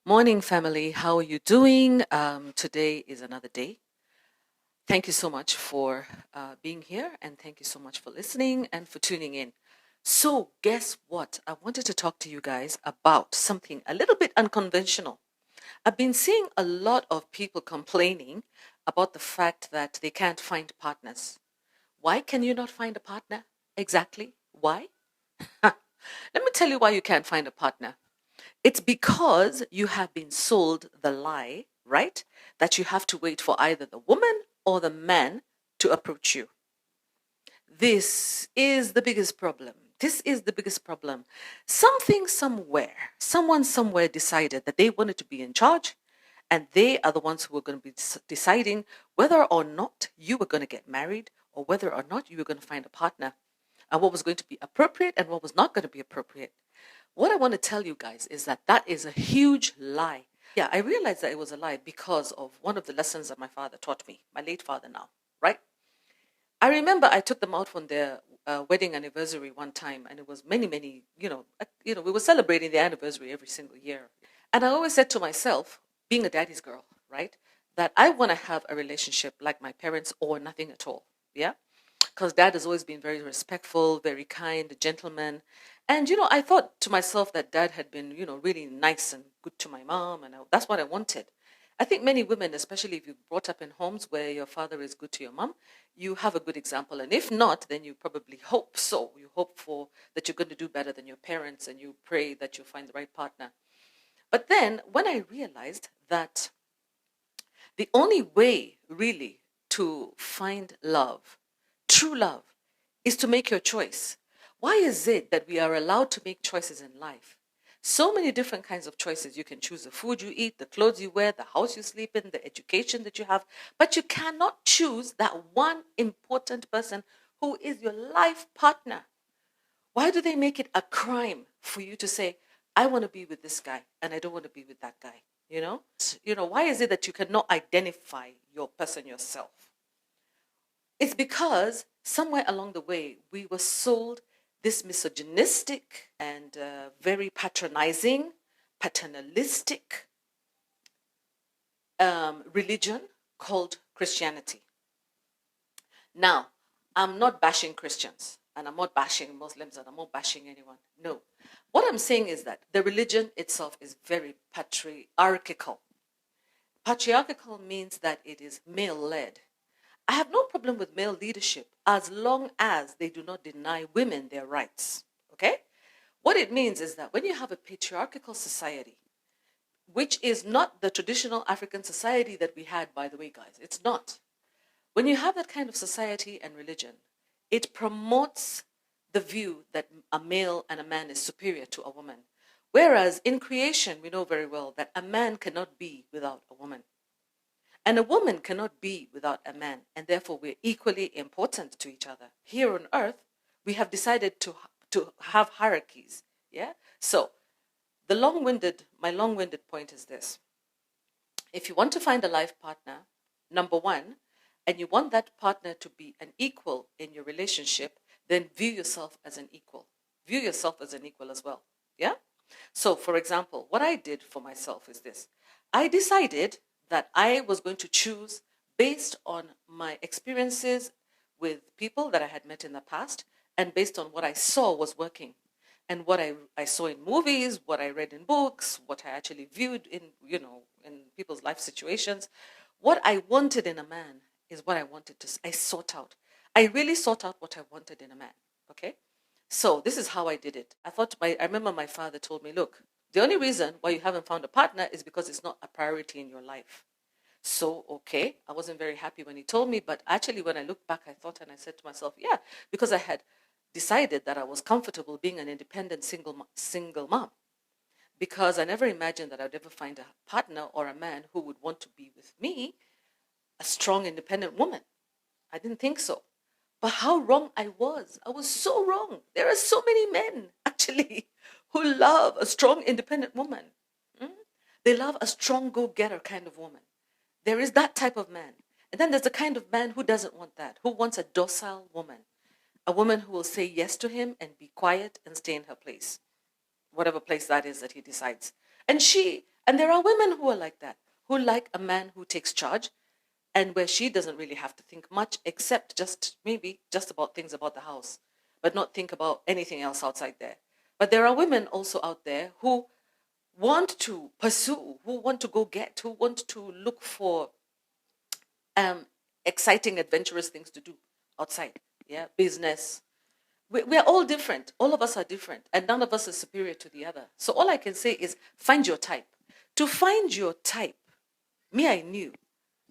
Morning, family. How are you doing? Today is another day. Thank you so much for being here, and thank you so much for listening and for tuning in. So, guess what? I wanted to talk to you guys about something a little bit unconventional. I've been seeing a lot of people complaining about the fact that they can't find partners. Why can you not find a partner? Exactly. Why? Let me tell you why you can't find a partner. It's because you have been sold the lie, right? That you have to wait for either the woman or the man to approach you. This is the biggest problem. This is the biggest problem. Something somewhere, someone somewhere decided that they wanted to be in charge, and they are the ones who were going to be deciding whether or not you were going to get married or whether or not you were going to find a partner, and what was going to be appropriate and what was not going to be appropriate. What I want to tell you guys is that that is a huge lie. Yeah, I realized that it was a lie because of one of the lessons that my father taught me, my late father now, right? I remember I took them out from their wedding anniversary one time, and it was many, many, we were celebrating the anniversary every single year. And I always said to myself, being a daddy's girl, right, that I want to have a relationship like my parents or nothing at all. Yeah. Because dad has always been very respectful, very kind, a gentleman. And, I thought to myself that dad had been, really nice and good to my mom. And that's what I wanted. I think many women, especially if you're brought up in homes where your father is good to your mom, you have a good example. And if not, then you probably hope so. You hope for that you're going to do better than your parents, and you pray that you'll find the right partner. But then when I realized that the only way really to find love, true love, is to make your choice. Why is it that we are allowed to make choices in life? So many different kinds of choices. You can choose the food you eat, the clothes you wear, the house you sleep in, the education that you have, but you cannot choose that one important person who is your life partner. Why do they make it a crime for you to say, I want to be with this guy and I don't want to be with that guy? Why is it that you cannot identify your person yourself? It's because somewhere along the way, we were sold this misogynistic and very patronizing, paternalistic religion called Christianity. Now, I'm not bashing Christians, and I'm not bashing Muslims, and I'm not bashing anyone. No. What I'm saying is that the religion itself is very patriarchal. Patriarchal means that it is male-led. I have no problem with male leadership as long as they do not deny women their rights. Okay? What it means is that when you have a patriarchal society, which is not the traditional African society that we had, by the way, guys, it's not. When you have that kind of society and religion, it promotes the view that a male and a man is superior to a woman. Whereas in creation, we know very well that a man cannot be without a woman. And a woman cannot be without a man, and therefore we're equally important to each other. Here on earth, we have decided to have hierarchies. Yeah? So my long-winded point is this. If you want to find a life partner, number one, and you want that partner to be an equal in your relationship, then view yourself as an equal. View yourself as an equal as well. Yeah? So, for example, what I did for myself is this. I decided that I was going to choose based on my experiences with people that I had met in the past, and based on what I saw was working, and what I saw in movies, what I read in books, what I actually viewed in people's life situations. What I wanted in a man is what I sought out. I really sought out what I wanted in a man. Okay? So this is how I did it. I remember my father told me, look, the only reason why you haven't found a partner is because it's not a priority in your life. So, okay, I wasn't very happy when he told me, but actually when I looked back, I thought and I said to myself, yeah, because I had decided that I was comfortable being an independent single mom, because I never imagined that I'd ever find a partner or a man who would want to be with me, a strong, independent woman. I didn't think so. But how wrong I was. I was so wrong. There are so many men, actually, who love a strong, independent woman. Mm? They love a strong, go-getter kind of woman. There is that type of man. And then there's the kind of man who doesn't want that, who wants a docile woman, A woman who will say yes to him and be quiet and stay in her place, whatever place that is that he decides. And there are women who are like that, who like a man who takes charge and where she doesn't really have to think much except just maybe just about things about the house, but not think about anything else outside there. But there are women also out there who want to pursue, who want to go get, who want to look for um, exciting, adventurous things to do outside. Yeah, business. We're all different. All of us are different, and none of us is superior to the other. So all I can say is find your type. To find your type, me, I knew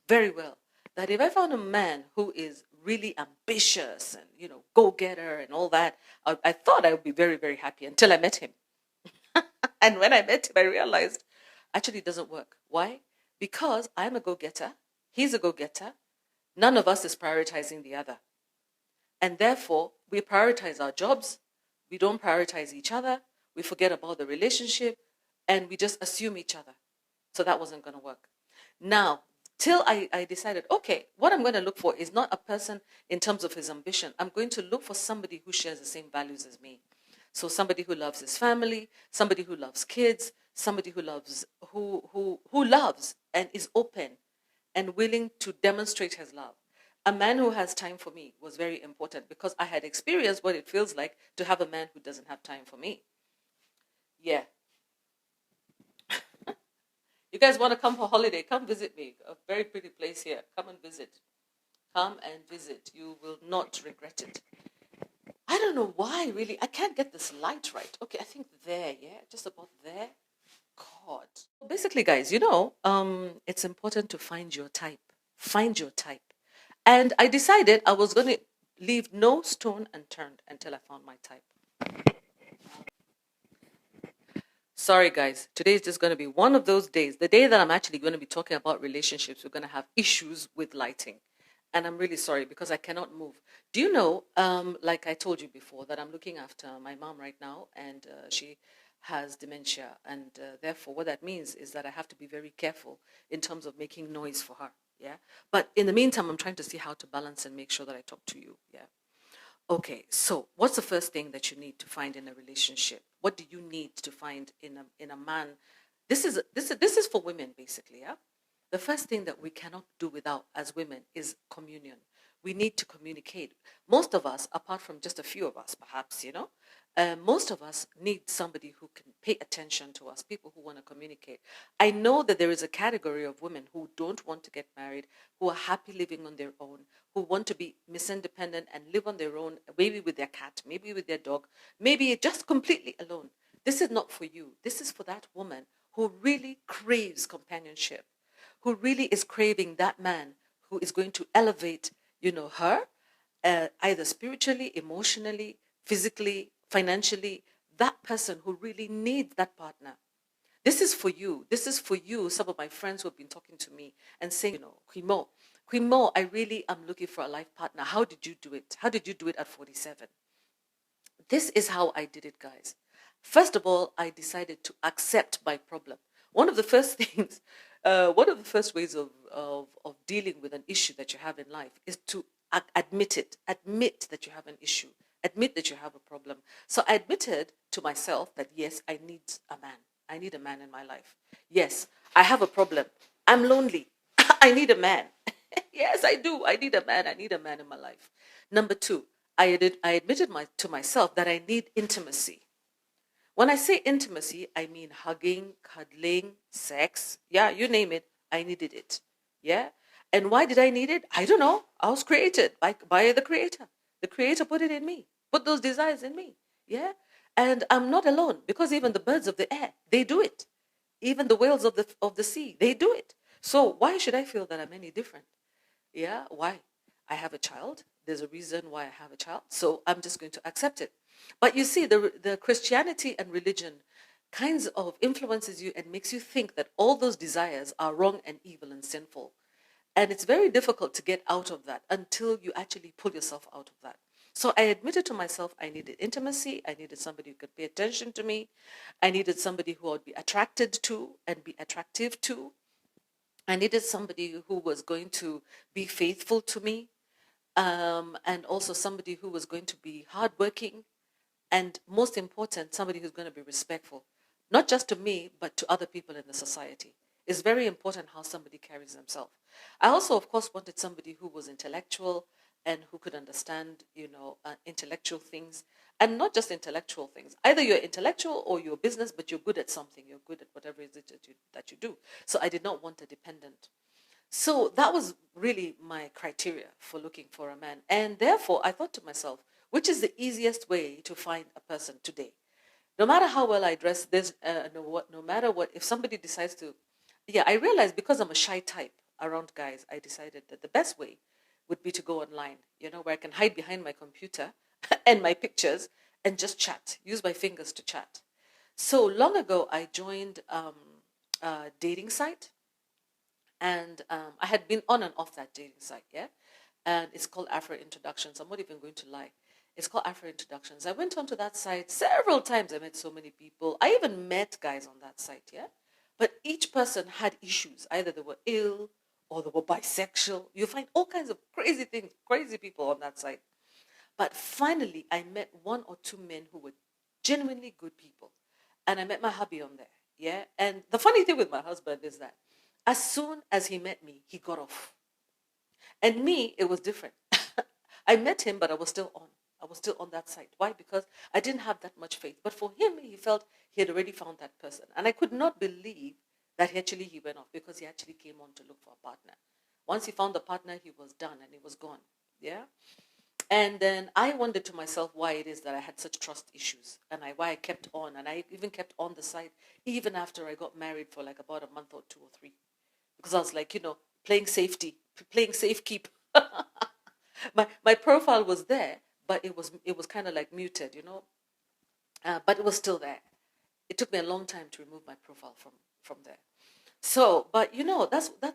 very well that if I found a man who is really ambitious and go getter and all that, I thought I would be very very happy until I met him. And when I met him, I realized actually it doesn't work. Why? Because I'm a go getter, he's a go getter. None of us is prioritizing the other. And therefore, we prioritize our jobs, we don't prioritize each other, we forget about the relationship, and we just assume each other. So that wasn't going to work. Now, till I decided, okay, what I'm going to look for is not a person in terms of his ambition. I'm going to look for somebody who shares the same values as me. So somebody who loves his family, somebody who loves kids, somebody who loves and is open and willing to demonstrate his love. A man who has time for me was very important because I had experienced what it feels like to have a man who doesn't have time for me. Yeah. You guys want to come for holiday? Come visit me. A very pretty place here. Come and visit. Come and visit. You will not regret it. I don't know why, really. I can't get this light right. Okay, I think there, yeah? Just about there. God. Basically, guys, it's important to find your type. Find your type. And I decided I was going to leave no stone unturned until I found my type. Sorry, guys. Today is just going to be one of those days. The day that I'm actually going to be talking about relationships, we're going to have issues with lighting. And I'm really sorry because I cannot move. Do you know, like I told you before, that I'm looking after my mom right now, and she has dementia. And therefore, what that means is that I have to be very careful in terms of making noise for her. Yeah. But in the meantime, I'm trying to see how to balance and make sure that I talk to you. Yeah. Okay, so what's the first thing that you need to find in a relationship? What do you need to find in a man? This is for women basically, yeah? The first thing that we cannot do without as women is communion. We need to communicate. Most of us, apart from just a few of us, perhaps, most of us need somebody who can pay attention to us, people who want to communicate. I know that there is a category of women who don't want to get married, who are happy living on their own, who want to be Miss Independent and live on their own, maybe with their cat, maybe with their dog, maybe just completely alone. This is not for you. This is for that woman who really craves companionship, who really is craving that man who is going to elevate, her, either spiritually, emotionally, physically, financially, that person who really needs that partner. This is for you. This is for you. Some of my friends who have been talking to me and saying, Quimo, I really am looking for a life partner. How did you do it? How did you do it at 47? This is how I did it, guys. First of all, I decided to accept my problem. One of the first things, one of the first ways of dealing with an issue that you have in life is to admit it. Admit that you have an issue. Admit that you have a problem. So I admitted to myself that, yes, I need a man. I need a man in my life. Yes, I have a problem. I'm lonely. I need a man. Yes, I do. I need a man. I need a man in my life. Number two, I admitted to myself that I need intimacy. When I say intimacy, I mean hugging, cuddling, sex. Yeah, you name it. I needed it. Yeah. And why did I need it? I don't know. I was created by the Creator. The Creator put it in me, put those desires in me. Yeah. And I'm not alone because even the birds of the air, they do it. Even the whales of the sea, they do it. So why should I feel that I'm any different? Yeah. Why? I have a child. There's a reason why I have a child. So I'm just going to accept it. But you see, the Christianity and religion kinds of influences you and makes you think that all those desires are wrong and evil and sinful. And it's very difficult to get out of that until you actually pull yourself out of that. So I admitted to myself I needed intimacy. I needed somebody who could pay attention to me. I needed somebody who I would be attracted to and be attractive to. I needed somebody who was going to be faithful to me. and also somebody who was going to be hardworking, and most important, somebody who's going to be respectful, not just to me, but to other people in the society. It's very important how somebody carries themselves. I also, of course, wanted somebody who was intellectual and who could understand, intellectual things, and not just intellectual things. Either you're intellectual or you're business, but you're good at something. You're good at whatever it is that you do. So I did not want a dependent. So that was really my criteria for looking for a man. And therefore, I thought to myself, which is the easiest way to find a person today? No matter how well I dress, no matter what, if somebody decides to, yeah, I realized because I'm a shy type around guys, I decided that the best way would be to go online, where I can hide behind my computer and my pictures and just chat, use my fingers to chat. So long ago, I joined a dating site, and I had been on and off that dating site, yeah? And it's called Afro Introductions. I'm not even going to lie. It's called Afro Introductions. I went onto that site several times. I met so many people. I even met guys on that site, yeah? But each person had issues. Either they were ill or they were bisexual. You find all kinds of crazy things, crazy people on that site. But finally, I met one or two men who were genuinely good people. And I met my hubby on there, yeah? And the funny thing with my husband is that as soon as he met me, he got off. And me, it was different. I met him, but I was still on. I was still on that site. Why? Because I didn't have that much faith. But for him, he felt he had already found that person. And I could not believe that he went off, because he actually came on to look for a partner. Once he found the partner, he was done and he was gone. Yeah. And then I wondered to myself why it is that I had such trust issues, and why I kept on. And I even kept on the site even after I got married for like about a month or two or three, because I was like, playing safety, playing safe keep. My profile was there, but it was kind of like muted. But it was still there. It took me a long time to remove my profile from there. So, but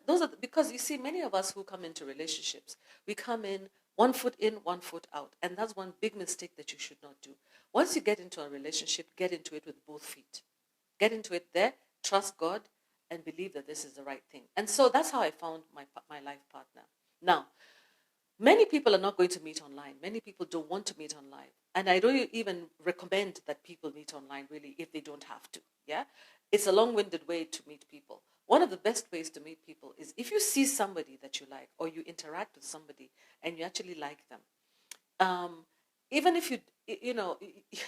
those are because you see, many of us who come into relationships, we come in, 1 foot out, and that's one big mistake that you should not do. Once you get into a relationship, get into it with both feet. Get into it there, trust God, and believe that this is the right thing. And so that's how I found my life partner. Now, many people are not going to meet online. Many people don't want to meet online. And I don't even recommend that people meet online, really, if they don't have to. Yeah? It's a long-winded way to meet people. One of the best ways to meet people is if you see somebody that you like, or you interact with somebody and you actually like them. Even if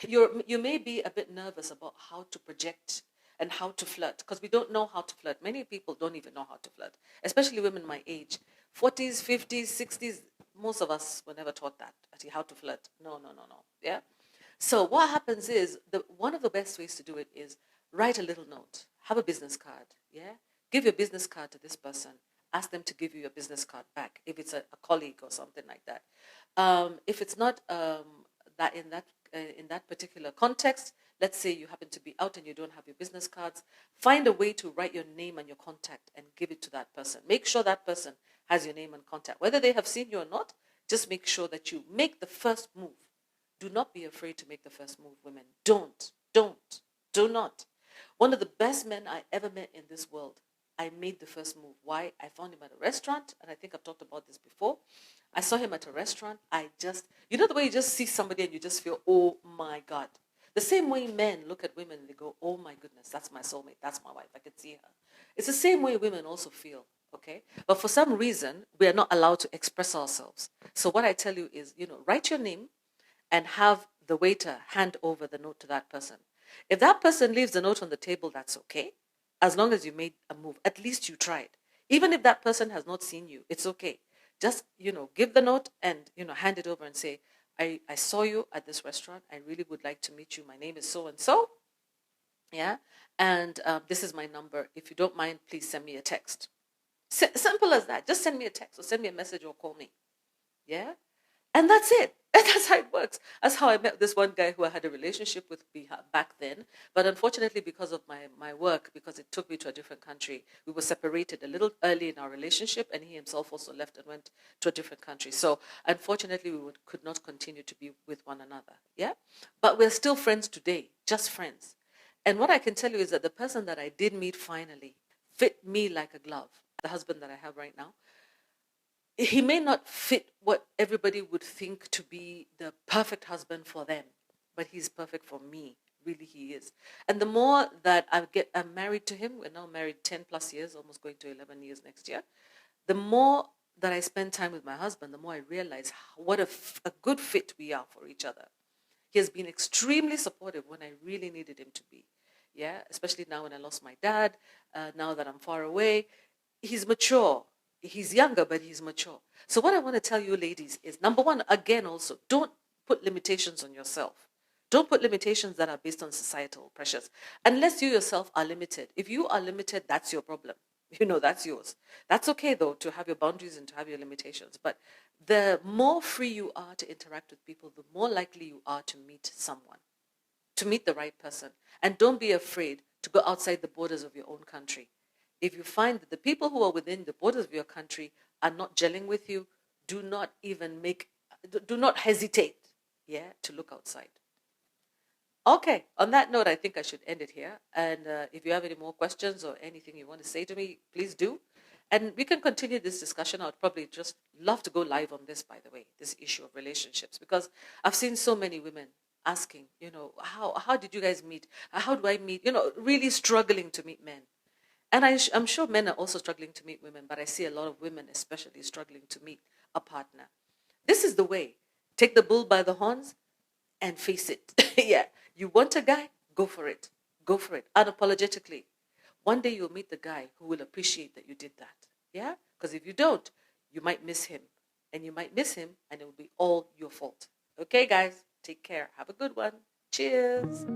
you may be a bit nervous about how to project and how to flirt, because we don't know how to flirt. Many people don't even know how to flirt, especially women my age, 40s, 50s, 60s. Most of us were never taught that, actually, how to flirt. No, no, no, no. Yeah. So what happens is, one of the best ways to do it is write a little note, have a business card. Yeah. Give your business card to this person. Ask them to give you your business card back if it's a colleague or something like that. If it's not that in that particular context, let's say you happen to be out and you don't have your business cards, find a way to write your name and your contact and give it to that person. Make sure that person has your name and contact. Whether they have seen you or not, just make sure that you make the first move. Do not be afraid to make the first move, women. Do not. One of the best men I ever met in this world, I made the first move. Why? I found him at a restaurant, and I think I've talked about this before. I saw him at a restaurant. The way you just see somebody and you just feel, oh my God. The same way men look at women and they go, oh my goodness, that's my soulmate, that's my wife, I can see her. It's the same way women also feel, okay? But for some reason, we are not allowed to express ourselves. So what I tell you is, write your name and have the waiter hand over the note to that person. If that person leaves the note on the table, that's okay. As long as you made a move, at least you tried. Even if that person has not seen you, it's okay. Just, give the note and, hand it over and say, I saw you at this restaurant. I really would like to meet you. My name is so-and-so. Yeah. And this is my number. If you don't mind, please send me a text. Simple as that. Just send me a text or send me a message or call me. Yeah. And that's it. And that's how it works. That's how I met this one guy who I had a relationship with back then. But unfortunately, because of my work, because it took me to a different country, we were separated a little early in our relationship, and he himself also left and went to a different country. So unfortunately, could not continue to be with one another. Yeah? But we're still friends today, just friends. And what I can tell you is that the person that I did meet finally fit me like a glove. The husband that I have right now, he may not fit what everybody would think to be the perfect husband for them, but he's perfect for me. Really, he is. And the more that I'm married to him, we're now married 10 plus years, almost going to 11 years next year. The more that I spend time with my husband, the more I realize what a good fit we are for each other. He has been extremely supportive when I really needed him to be. Yeah, especially now when I lost my dad, now that I'm far away. He's mature. He's younger, but he's mature. So, what I want to tell you, ladies, is number one, again, also, don't put limitations on yourself. Don't put limitations that are based on societal pressures. Unless you yourself are limited. If you are limited, that's your problem. That's yours. That's okay, though, to have your boundaries and to have your limitations. But the more free you are to interact with people, the more likely you are to meet someone, to meet the right person. And don't be afraid to go outside the borders of your own country. If you find that the people who are within the borders of your country are not gelling with you, do not hesitate, to look outside. Okay, on that note, I think I should end it here. And if you have any more questions or anything you want to say to me, please do. And we can continue this discussion. I'd probably just love to go live on this, by the way, this issue of relationships, because I've seen so many women asking, how did you guys meet? How do I meet? Really struggling to meet men. And I'm sure men are also struggling to meet women, but I see a lot of women especially struggling to meet a partner. This is the way. Take the bull by the horns and face it. Yeah. You want a guy? Go for it. Go for it. Unapologetically. One day you'll meet the guy who will appreciate that you did that. Yeah? Because if you don't, you might miss him. And you might miss him and it will be all your fault. Okay, guys? Take care. Have a good one. Cheers.